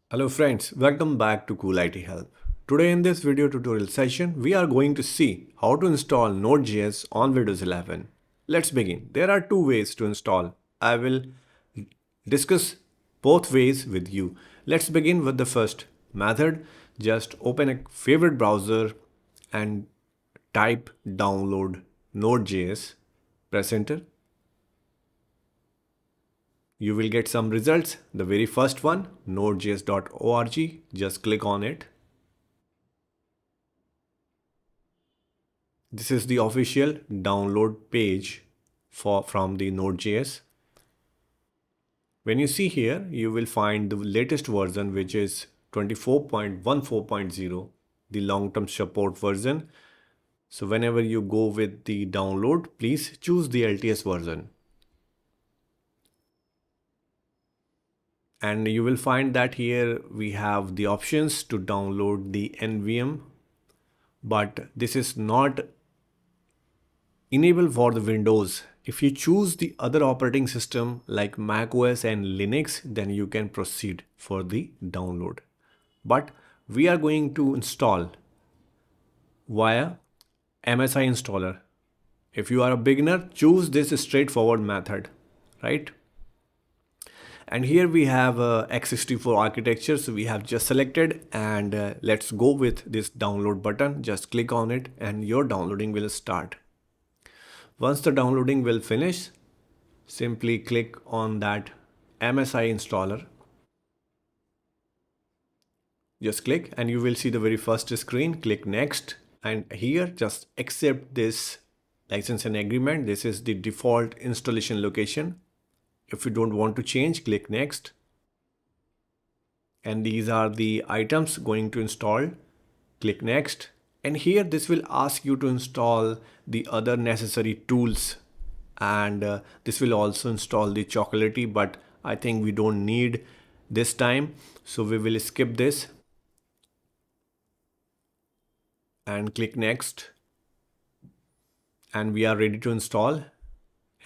Hello friends, welcome back to Cool IT Help. Today in this video tutorial session, we are going to see how to install Node.js on Windows 11. Let's begin. There are two ways to install. I will discuss both ways with you. Let's begin with the first method. Just open a favorite browser and type download Node.js. Press enter. You will get some results. The very first one, nodejs.org. Just click on it. This is the official download page from the Node.js. When you see here, you will find the latest version, which is 24.14.0, the long-term support version. So whenever you go with the download, please choose the LTS version. And you will find that here we have the options to download the NVM, but this is not enabled for the Windows. If you choose the other operating system like Mac OS and Linux, then you can proceed for the download. But we are going to install via MSI installer. If you are a beginner, choose this straightforward method, right? And here we have x64 architecture, so we have just selected, and let's go with this download button. Just click on it and your downloading will start. Once the downloading will finish, simply click on that MSI installer. Just click and you will see the very first screen. Click next, and here just accept this license and agreement. This is the default installation location. If you don't want to change, click next. And these are the items going to install. Click next. And here this will ask you to install the other necessary tools, and this will also install the Chocolatey, but I think we don't need this time, so we will skip this and click next, and we are ready to install.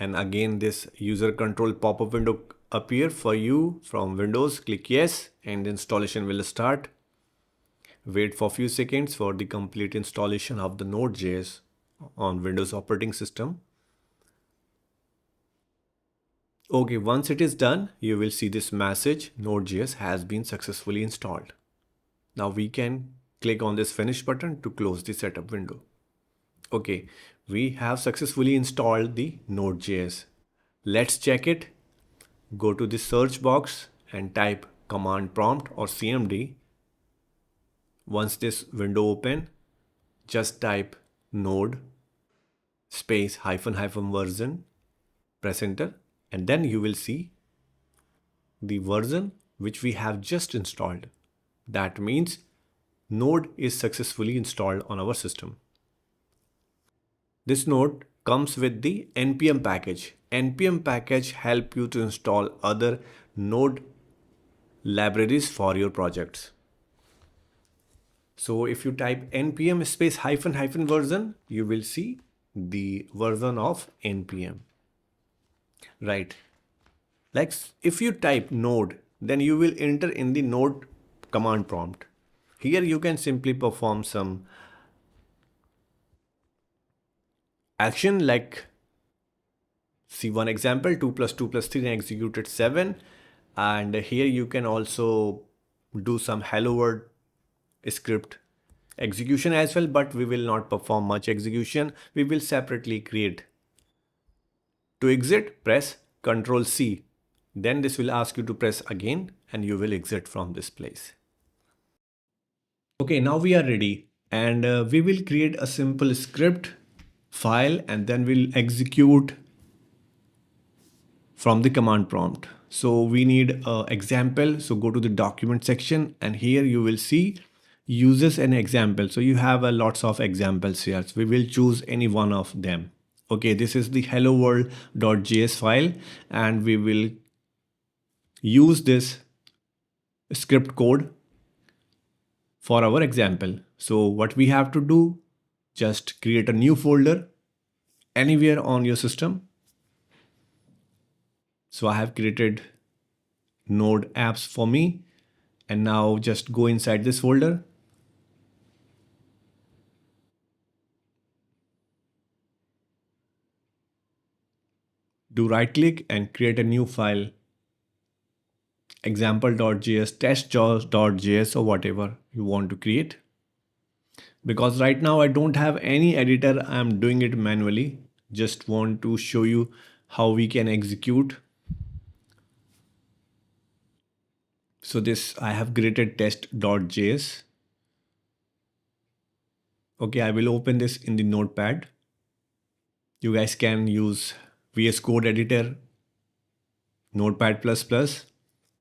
And again this user control pop-up window appear for you from Windows. Click yes and the installation will start. Wait for a few seconds for the complete installation of the Node.js on Windows operating system. Okay, once it is done, you will see this message, Node.js has been successfully installed. Now we can click on this finish button to close the setup window. Okay, we have successfully installed the Node.js. Let's check it. Go to the search box and type command prompt or CMD. Once this window open, just type node space -- version, press enter, and then you will see the version which we have just installed. That means node is successfully installed on our system. This node comes with the npm package. npm package help you to install other node libraries for your projects. So if you type npm space -- version, you will see the version of npm. Right. Like if you type node, then you will enter in the node command prompt. Here you can simply perform some action like see one example, 2 plus 2 plus 3 and executed 7. And here you can also do some hello world script execution as well, but we will not perform much execution. We will separately create. To exit, press Ctrl C. Then this will ask you to press again and you will exit from this place. Okay, now we are ready, and we will create a simple script file and then we'll execute from the command prompt. So we need an example. So go to the document section and here you will see uses an example. So you have lots of examples here. So we will choose any one of them. Okay, this is the hello world.js file and we will use this script code for our example. So what we have to do, just create a new folder anywhere on your system. So I have created node apps for me, And now just go inside this folder. Do right click and create a new file, example.js, test.js, or whatever you want to create. Because right now I don't have any editor, I'm doing it manually. Just want to show you how we can execute. So this I have created test.js. Okay, I will open this in the notepad. You guys can use VS Code editor, Notepad++,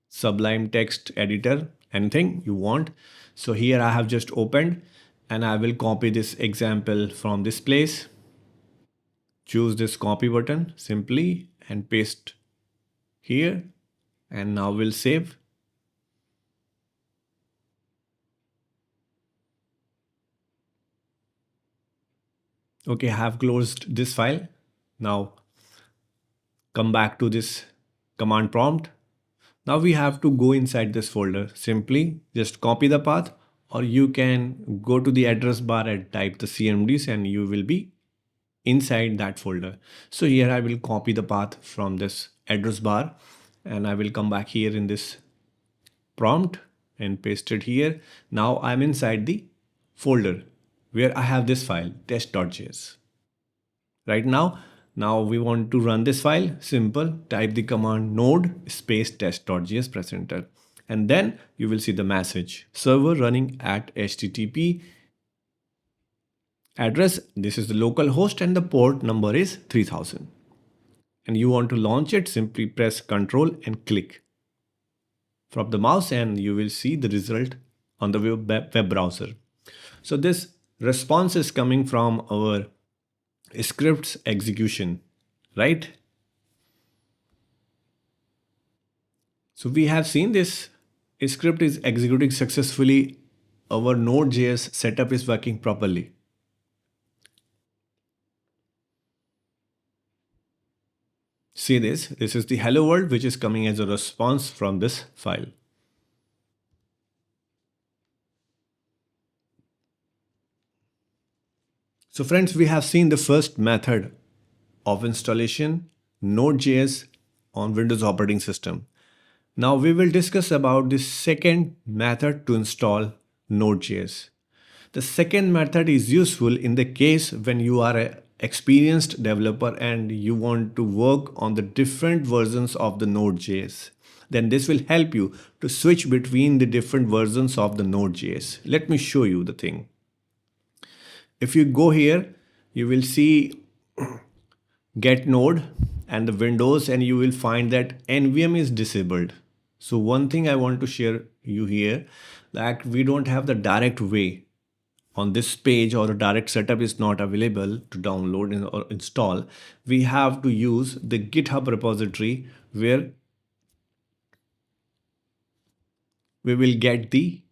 Sublime text editor, anything you want. So here I have just opened and I will copy this example from this place. Choose this copy button simply and paste here, and now we'll save. Okay, I have closed this file. Now come back to this command prompt. Now we have to go inside this folder. Simply just copy the path, or you can go to the address bar and type the CMDs and you will be inside that folder. So here I will copy the path from this address bar and I will come back here in this prompt and paste it here. Now I'm inside the folder where I have this file test.js. Right now we want to run this file. Simple, type the command node space test.js, press enter, and then you will see the message server running at HTTP address. This is the local host and the port number is 3000. And you want to launch it, simply press Ctrl and click from the mouse and you will see the result on the web browser. So this response is coming from our script's execution, right? So we have seen this script is executing successfully. Our Node.js setup is working properly. See this is the hello world which is coming as a response from this file. So friends, we have seen the first method of installation, Node.js on Windows operating system. Now we will discuss about the second method to install Node.js. The second method is useful in the case when you are an experienced developer and you want to work on the different versions of the Node.js. Then this will help you to switch between the different versions of the Node.js. Let me show you the thing. If you go here, you will see get node and the windows, and you will find that NVM is disabled. So one thing I want to share you here, that we don't have the direct way on this page, or a direct setup is not available to download or install. We have to use the GitHub repository where we will get the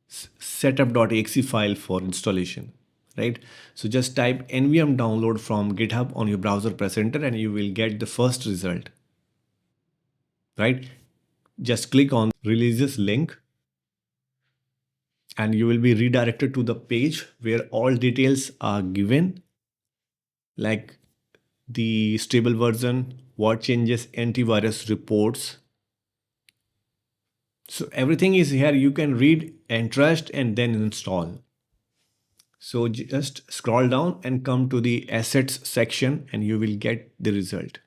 setup.exe file for installation, right? So just type nvm download from GitHub on your browser, press enter, and you will get the first result, right? Just click on releases link and you will be redirected to the page where all details are given, like the stable version, what changes, antivirus reports. So everything is here. You can read and trust and then install. So just scroll down and come to the assets section and you will get the result.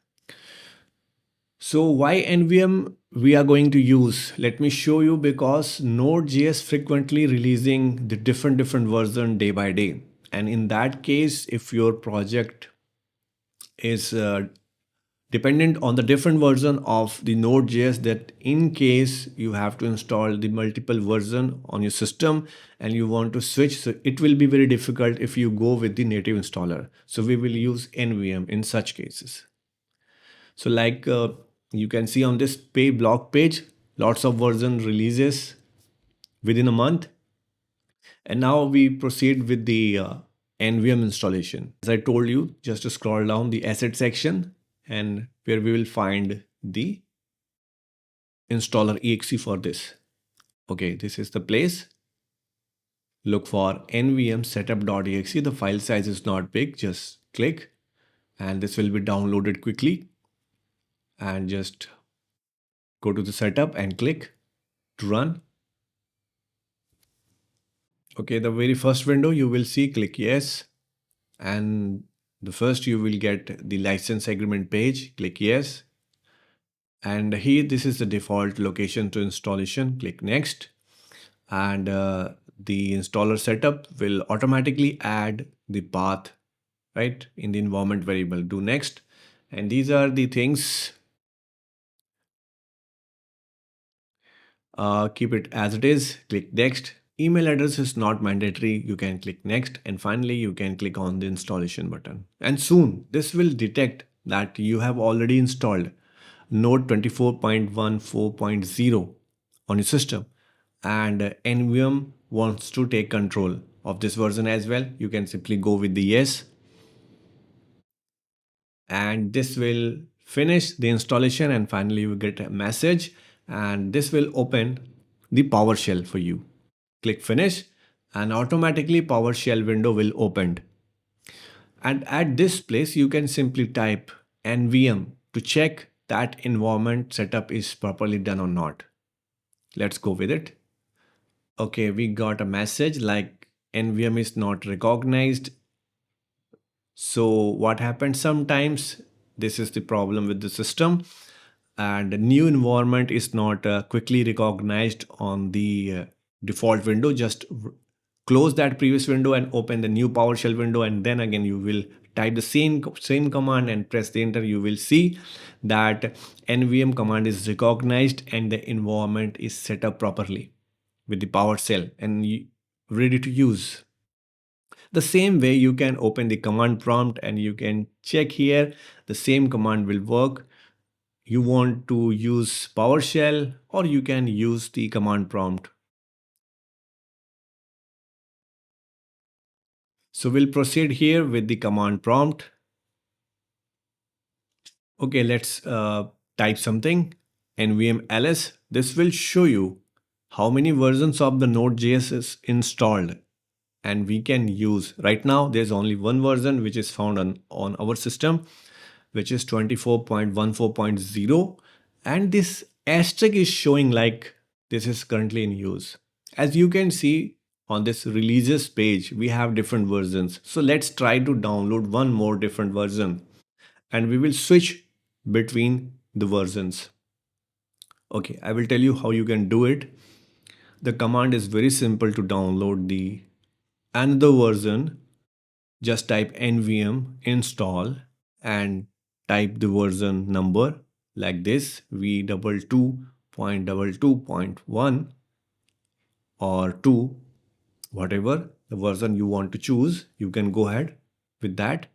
So why NVM we are going to use? Let me show you, because Node.js frequently releasing the different version day by day. And in that case, if your project is dependent on the different version of the Node.js, that in case you have to install the multiple version on your system and you want to switch, so it will be very difficult if you go with the native installer. So we will use NVM in such cases. So like you can see on this blog page, lots of version releases within a month. And now we proceed with the NVM installation. As I told you, just to scroll down the asset section and where we will find the installer exe for this. Okay, this is the place. Look for NVM setup.exe. The file size is not big. Just click and this will be downloaded quickly. And just go to the setup and click to run. Okay, the very first window you will see, click yes. And the first you will get the license agreement page, click yes. And here this is the default location to installation, click next. And the installer setup will automatically add the path, right, in the environment variable, do next. And these are the things, keep it as it is, click next. Email address is not mandatory, you can click next. And finally you can click on the installation button, and soon this will detect that you have already installed Node 24.14.0 on your system, and NVM wants to take control of this version as well. You can simply go with the yes, and this will finish the installation, and finally you get a message, and this will open the PowerShell for you. Click finish and automatically PowerShell window will open. And at this place you can simply type NVM to check that environment setup is properly done or not. Let's go with it. Okay, we got a message like NVM is not recognized. So what happens sometimes, this is the problem with the system, and the new environment is not quickly recognized on the default window. Just close that previous window and open the new PowerShell window, and then again you will type the same command and press the enter. You will see that NVM command is recognized and the environment is set up properly with the PowerShell and ready to use. The same way you can open the command prompt and you can check here, the same command will work. You want to use PowerShell or you can use the command prompt. So we'll proceed here with the command prompt. Okay, let's type something, NVM ls. This will show you how many versions of the Node.js is installed and we can use. Right now there's only one version which is found on our system, which is 24.14.0, and this asterisk is showing like this is currently in use. As you can see on this releases page, we have different versions. So let's try to download one more different version and we will switch between the versions. Okay, I will tell you how you can do it. The command is very simple to download the another version. Just type nvm install and type the version number like this, v22.22.1 or 2, whatever the version you want to choose. You can go ahead with that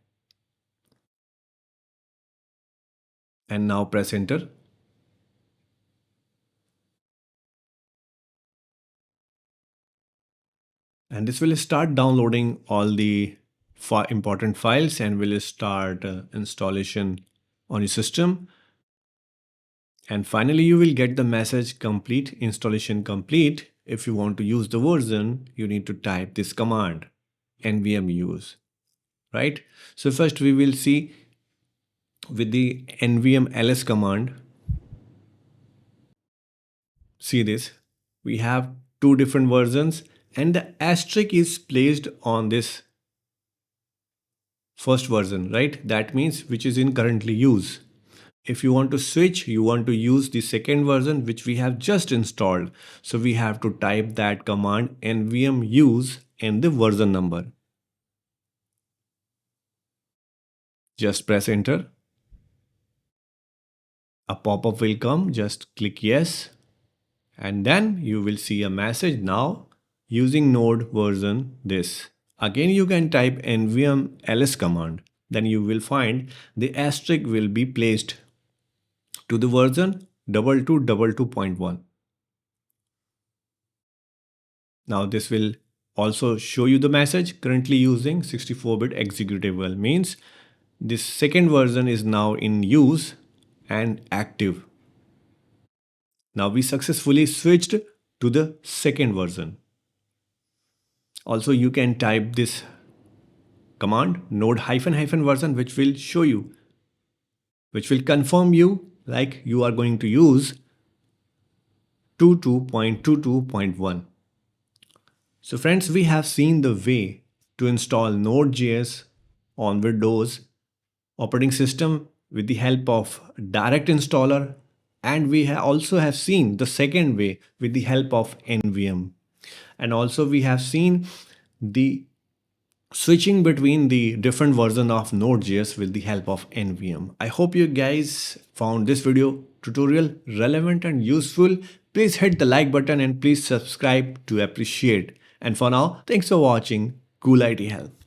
and now press enter. And this will start downloading all the important files and will start installation on your system. And finally you will get the message complete, installation complete. If you want to use the version, you need to type this command nvm use, right? So first we will see with the nvm ls command. See this, we have two different versions and the asterisk is placed on this first version, right? That means which is in currently use. If you want to switch, you want to use the second version which we have just installed. So we have to type that command nvm use and the version number. Just press enter. A pop-up will come, just click yes. And then you will see a message now using Node version this. Again you can type nvm ls command. Then you will find the asterisk will be placed to the version 2222.1. Now this will also show you the message currently using 64-bit executable, means this second version is now in use and active. Now we successfully switched to the second version. Also, you can type this command node ---- version, which will show you, which will confirm you like you are going to use 22.22.1. So friends, we have seen the way to install Node.js on Windows operating system with the help of direct installer, and we also have seen the second way with the help of NVM. And also we have seen the switching between the different version of Node.js with the help of NVM. I hope you guys found this video tutorial relevant and useful. Please hit the like button and please subscribe to appreciate. And for now, thanks for watching. Cool IT Help.